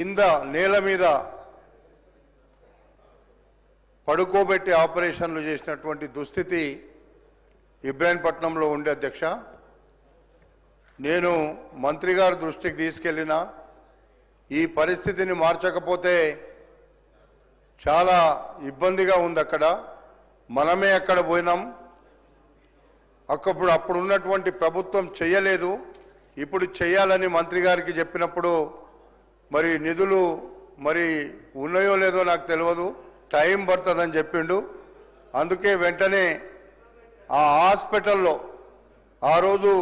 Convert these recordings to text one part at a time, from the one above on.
కింద నేల మీద పడుకోబెట్టి ఆపరేషన్లు చేసినటువంటి దుస్థితి ఇబ్రాహీంపట్నంలో ఉండే అధ్యక్ష. నేను మంత్రి గారి దృష్టికి తీసుకెళ్ళిన ఈ పరిస్థితిని మార్చకపోతే చాలా ఇబ్బందిగా ఉంది. అక్కడ మనమే అక్కడ పోయినాం. అప్పుడు ఉన్నటువంటి ప్రభుత్వం చేయలేదు, ఇప్పుడు చేయాలని మంత్రి గారికి చెప్పినప్పుడు మరి నిధులు మరి ఉన్నాయో లేదో నాకు తెలియదు, టైం పడుతుందని చెప్పిండు. అందుకే వెంటనే ఆ హాస్పిటల్లో ఆ రోజు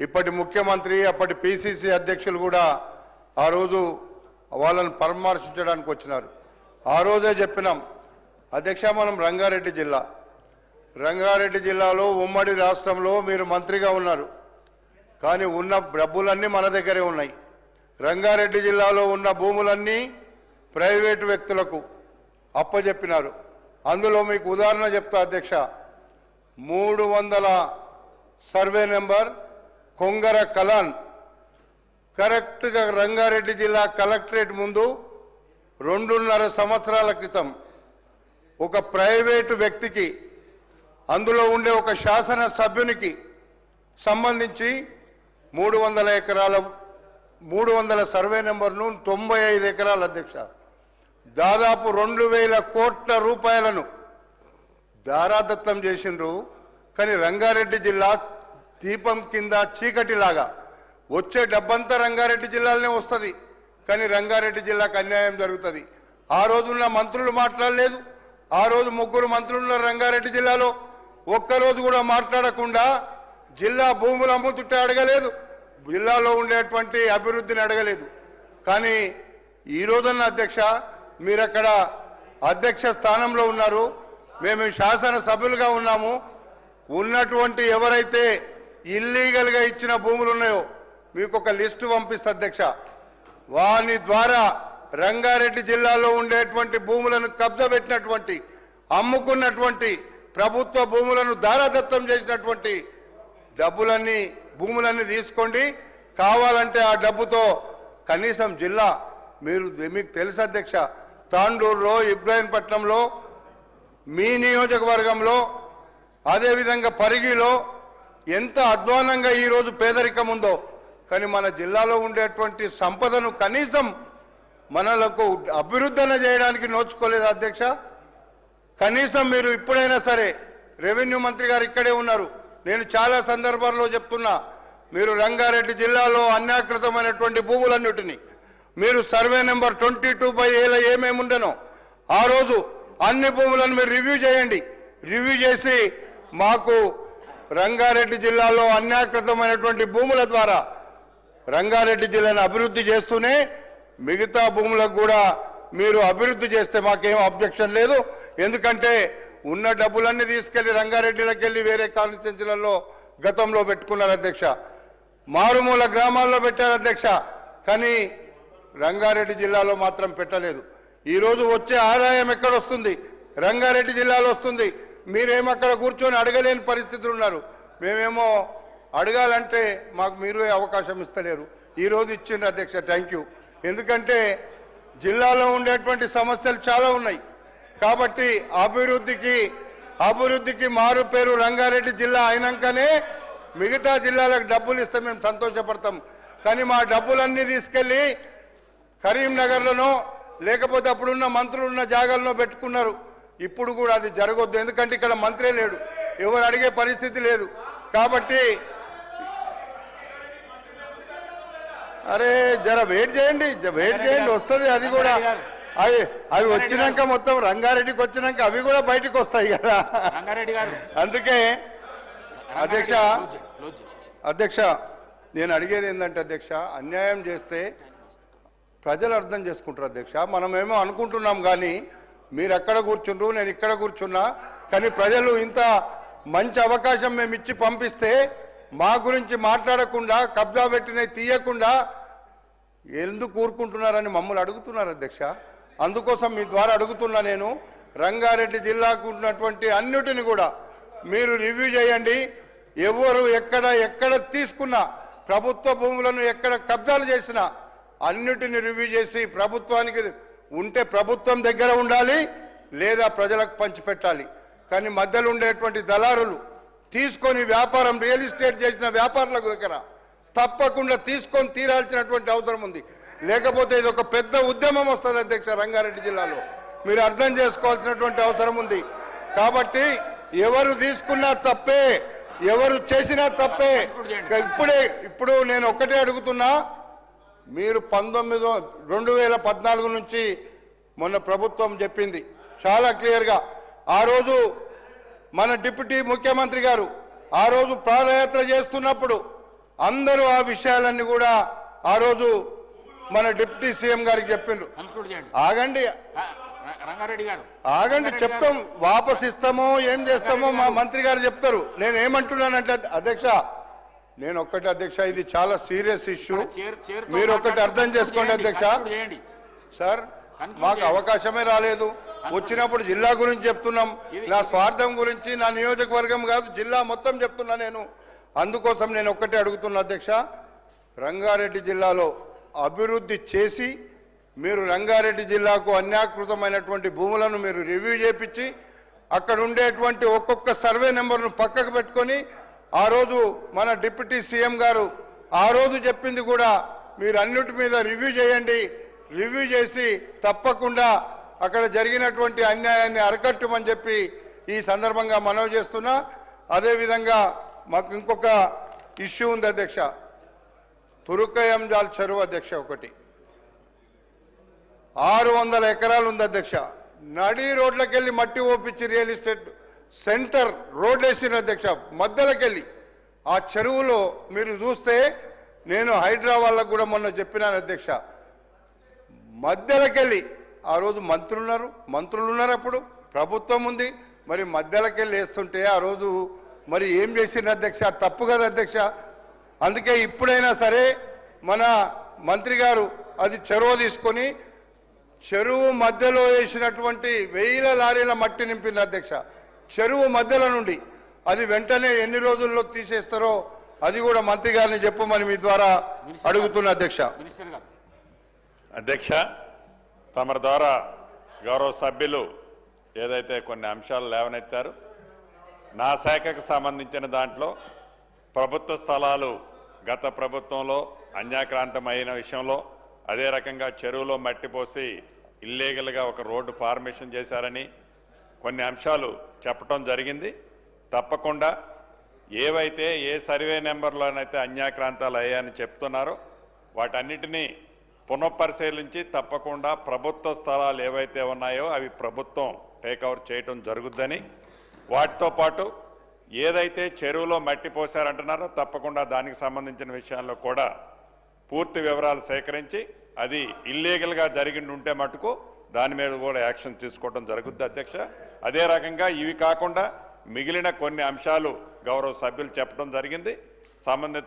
ఇప్పటి ముఖ్యమంత్రి అప్పటి పిసిసి అధ్యక్షులు కూడా ఆ రోజు వాళ్ళని పరామర్శించడానికి వచ్చినారు. ఆ రోజే చెప్పినాం అధ్యక్ష, మనం రంగారెడ్డి జిల్లాలో ఉమ్మడి రాష్ట్రంలో మీరు మంత్రిగా ఉన్నారు, కానీ ఉన్న డబ్బులన్నీ మన దగ్గరే ఉన్నాయి. రంగారెడ్డి జిల్లాలో ఉన్న భూములన్నీ ప్రైవేటు వ్యక్తులకు అప్పజెప్పినారు. అందులో మీకు ఉదాహరణ చెప్తా అధ్యక్ష, 300 సర్వే నెంబర్ కొంగర కలాన్ కరెక్ట్గా రంగారెడ్డి జిల్లా కలెక్టరేట్ ముందు 2.5 సంవత్సరాల క్రితం ఒక ప్రైవేటు వ్యక్తికి, అందులో ఉండే ఒక శాసన సభ్యునికి సంబంధించి 300 సర్వే నెంబర్ను 95 ఎకరాల అధ్యక్ష, దాదాపు 2000 కోట్ల రూపాయలను దారాదత్తం చేసిండ్రు. కానీ రంగారెడ్డి జిల్లా దీపం కింద చీకటిలాగా వచ్చే డబ్బంతా రంగారెడ్డి జిల్లాలోనే వస్తుంది, కానీ రంగారెడ్డి జిల్లాకు అన్యాయం జరుగుతుంది. ఆ రోజున్న మంత్రులు మాట్లాడలేదు. ఆ రోజు 3 మంత్రులు రంగారెడ్డి జిల్లాలో ఒక్కరోజు కూడా మాట్లాడకుండా జిల్లా భూములు అమ్ముతుంటే అడగలేదు, జిల్లాలో ఉండేటువంటి అభివృద్ధిని అడగలేదు. కానీ ఈ రోజున్న అధ్యక్ష, మీరు అక్కడ అధ్యక్ష స్థానంలో ఉన్నారు, మేము శాసన సభ్యులుగా ఉన్నాము. ఉన్నటువంటి ఎవరైతే ఇల్లీగల్గా ఇచ్చిన భూములు ఉన్నాయో మీకు ఒక లిస్టు పంపిస్తా అధ్యక్ష. వాని ద్వారా రంగారెడ్డి జిల్లాలో ఉండేటువంటి భూములను కబ్జా పెట్టినటువంటి, అమ్ముకున్నటువంటి, ప్రభుత్వ భూములను దారాదత్తం చేసినటువంటి భూములన్నీ తీసుకోండి. కావాలంటే ఆ డబ్బుతో కనీసం జిల్లా మీకు తెలుసు అధ్యక్ష, తాండూరులో, ఇబ్రాహీంపట్నంలో, మీ నియోజకవర్గంలో, అదేవిధంగా పరిగిలో ఎంత అధ్వానంగా ఈరోజు పేదరికం ఉందో, కానీ మన జిల్లాలో ఉండేటువంటి సంపదను కనీసం మనలకు అభివృద్ధి చేయడానికి నోచుకోలేదు అధ్యక్ష. కనీసం మీరు ఇప్పుడైనా సరే, రెవెన్యూ మంత్రి గారు ఇక్కడే ఉన్నారు, నేను చాలా సందర్భాల్లో చెప్తున్నా, మీరు రంగారెడ్డి జిల్లాలో అన్యాకృతమైనటువంటి భూములన్నిటినీ మీరు సర్వే నెంబర్ 22/A ఏమేమి ఉండనో ఆ రోజు అన్ని భూములను మీరు రివ్యూ చేయండి. రివ్యూ చేసి మాకు రంగారెడ్డి జిల్లాలో అన్యాకృతమైనటువంటి భూముల ద్వారా రంగారెడ్డి జిల్లాను అభివృద్ధి చేస్తూనే మిగతా భూములకు కూడా మీరు అభివృద్ధి చేస్తే మాకేం అబ్జెక్షన్ లేదు. ఎందుకంటే ఉన్న డబ్బులన్నీ తీసుకెళ్లి రంగారెడ్డిలోకి వెళ్ళి వేరే కాన్స్టిట్యున్సీలలో గతంలో పెట్టుకున్నారు అధ్యక్ష, మారుమూల గ్రామాల్లో పెట్టారు అధ్యక్ష, కానీ రంగారెడ్డి జిల్లాలో మాత్రం పెట్టలేదు. ఈరోజు వచ్చే ఆదాయం ఎక్కడొస్తుంది? రంగారెడ్డి జిల్లాలో వస్తుంది. మీరేమో అక్కడ కూర్చొని అడగలేని పరిస్థితులు ఉన్నారు. మేమేమో అడగాలంటే మాకు మీరు అవకాశం ఇస్తలేరు. ఈరోజు ఇచ్చిండ్రు అధ్యక్ష, థ్యాంక్ యూ. ఎందుకంటే జిల్లాలో ఉండేటువంటి సమస్యలు చాలా ఉన్నాయి. కాబట్టి అభివృద్ధికి మారు పేరు రంగారెడ్డి జిల్లా అయినాకనే మిగతా జిల్లాలకు డబ్బులు ఇస్తే మేము సంతోషపడతాం. కానీ మా డబ్బులన్నీ తీసుకెళ్ళి కరీంనగర్లోనో లేకపోతే అప్పుడున్న మంత్రులున్న జాగాల్లో పెట్టుకున్నారు. ఇప్పుడు కూడా అది జరగొద్దు, ఎందుకంటే ఇక్కడ మంత్రే లేడు, ఎవరు అడిగే పరిస్థితి లేదు. కాబట్టి అరే జర వెయిట్ చేయండి, వస్తుంది. అది కూడా అవి వచ్చినాక మొత్తం రంగారెడ్డికి వచ్చినాక అవి కూడా బయటకు వస్తాయి కదా. అందుకే అధ్యక్ష నేను అడిగేది ఏంటంటే అధ్యక్ష, అన్యాయం చేస్తే ప్రజలు అర్థం చేసుకుంటారు అధ్యక్ష. మనమేమో అనుకుంటున్నాం, కానీ మీరు అక్కడ కూర్చుండ్రు, నేను ఇక్కడ కూర్చున్నా, కానీ ప్రజలు ఇంత మంచి అవకాశం మేము ఇచ్చి పంపిస్తే మా గురించి మాట్లాడకుండా, కబ్జా పెట్టినవి తీయకుండా ఎందుకు కూరుకుంటున్నారని మమ్మల్ని అడుగుతున్నారు అధ్యక్ష. అందుకోసం మీ ద్వారా అడుగుతున్నా, నేను రంగారెడ్డి జిల్లాకు ఉన్నటువంటి అన్నిటిని కూడా మీరు రివ్యూ చేయండి. ఎవరు ఎక్కడ తీసుకున్నా, ప్రభుత్వ భూములను ఎక్కడ కబ్జాలు చేసినా అన్నిటిని రివ్యూ చేసి ప్రభుత్వానికి ఉంటే ప్రభుత్వం దగ్గర ఉండాలి, లేదా ప్రజలకు పంచిపెట్టాలి. కానీ మధ్యలో ఉండేటువంటి దళారులు తీసుకొని వ్యాపారం రియల్ ఎస్టేట్ చేసిన వ్యాపారులకు దగ్గర తప్పకుండా తీసుకొని తీరాల్సినటువంటి అవసరం ఉంది. లేకపోతే ఇది ఒక పెద్ద ఉద్యమం వస్తుంది అధ్యక్ష రంగారెడ్డి జిల్లాలో. మీరు అర్థం చేసుకోవాల్సినటువంటి అవసరం ఉంది. కాబట్టి ఎవరు తీసుకున్నా తప్పే, ఎవరు చేసినా తప్పే. ఇప్పుడు నేను ఒక్కటే అడుగుతున్నా, మీరు 2014 నుంచి మొన్న ప్రభుత్వం చెప్పింది చాలా క్లియర్గా. ఆ రోజు మన డిప్యూటీ ముఖ్యమంత్రి గారు ఆ రోజు పాదయాత్ర చేస్తున్నప్పుడు అందరూ ఆ విషయాలన్నీ కూడా ఆ రోజు మన డిప్యూటీ సీఎం గారికి చెప్పిండ్రు. ఆగండి రంగారెడ్డి గారు ఆగండి, చెప్తాం. వాపస్ ఇస్తామో ఏం చేస్తామో మా మంత్రి గారు చెప్తారు. నేను ఏమంటున్నానంటే అధ్యక్ష, నేను ఒక్కటి అధ్యక్ష, ఇది చాలా సీరియస్ ఇష్యూ. మీరు ఒక్కటి అర్థం చేసుకోండి అధ్యక్ష. సార్ మాకు అవకాశమే రాలేదు. వచ్చినప్పుడు జిల్లా గురించి చెప్తున్నాం. నా స్వార్థం గురించి, నా నియోజకవర్గం కాదు, జిల్లా మొత్తం చెప్తున్నా నేను. అందుకోసం నేను ఒక్కటే అడుగుతున్నా అధ్యక్ష, రంగారెడ్డి జిల్లాలో అభివృద్ధి చేసి మీరు రంగారెడ్డి జిల్లాకు అన్యాకృతమైనటువంటి భూములను మీరు రివ్యూ చేపించి అక్కడ ఉండేటువంటి ఒక్కొక్క సర్వే నెంబర్ను పక్కకు పెట్టుకొని ఆ రోజు మన డిప్యూటీ సీఎం గారు ఆ రోజు చెప్పింది కూడా మీరు అన్నిటి మీద రివ్యూ చేయండి. రివ్యూ చేసి తప్పకుండా అక్కడ జరిగినటువంటి అన్యాయాన్ని అరికట్టమని చెప్పి ఈ సందర్భంగా మనవి చేస్తున్నా. అదేవిధంగా మాకు ఇంకొక ఇష్యూ ఉంది అధ్యక్ష, తురుకయంజాల్ చెరువు అధ్యక్ష. ఒకటి 600 ఎకరాలు ఉంది అధ్యక్ష. నడి రోడ్లకెళ్ళి మట్టి ఓపించి రియల్ ఎస్టేట్ సెంటర్ రోడ్ వేసిన అధ్యక్ష. మధ్యలోకెళ్ళి ఆ చెరువులో మీరు చూస్తే, నేను హైదరాబాద్లో కూడా మొన్న చెప్పినాను అధ్యక్ష, మధ్యలోకెళ్ళి ఆ రోజు మంత్రులు ఉన్నారు, అప్పుడు ప్రభుత్వం ఉంది, మరి మధ్యలోకెళ్ళి వేస్తుంటే ఆ రోజు మరి ఏం చేసిన అధ్యక్ష? తప్పు కదా అధ్యక్ష. అందుకే ఇప్పుడైనా సరే మన మంత్రి గారు అది చెరువు తీసుకొని చెరువు మధ్యలో వేసినటువంటి 1000 లారీల మట్టి నింపిన అధ్యక్ష. చెరువు మధ్యలో నుండి అది వెంటనే ఎన్ని రోజుల్లో తీసేస్తారో అది కూడా మంత్రి గారిని చెప్పమని మీ ద్వారా అడుగుతున్నా అధ్యక్ష. అధ్యక్ష, తమరి ద్వారా గౌరవ సభ్యులు ఏదైతే కొన్ని అంశాలు లేవనెత్తారు, నా శాఖకు సంబంధించిన దాంట్లో ప్రభుత్వ స్థలాలు గత ప్రభుత్వంలో అన్యాక్రాంతమైన విషయంలో, అదే రకంగా చెరువులో మట్టి పోసి ఇల్లీగల్గా ఒక రోడ్డు ఫార్మేషన్ చేశారని కొన్ని అంశాలు చెప్పడం జరిగింది. తప్పకుండా ఏవైతే ఏ సర్వే నెంబర్లోనైతే అన్యాక్రాంతాలు అయ్యాయని చెప్తున్నారో వాటన్నిటినీ పునఃపరిశీలించి తప్పకుండా ప్రభుత్వ స్థలాలు ఏవైతే ఉన్నాయో అవి ప్రభుత్వం టేక్ఓవర్ చేయటం జరుగుద్దని, వాటితో పాటు ఏదైతే చెరువులో మట్టి పోసారంటున్నారో తప్పకుండా దానికి సంబంధించిన విషయాల్లో కూడా పూర్తి వివరాలు సేకరించి అది ఇల్లీగల్గా జరిగి ఉంటే మటుకు దాని మీద కూడా యాక్షన్ తీసుకోవడం జరుగుద్ది అధ్యక్ష. అదే రకంగా ఇవి కాకుండా మిగిలిన కొన్ని అంశాలు గౌరవ సభ్యులు చెప్పడం జరిగింది. సంబంధిత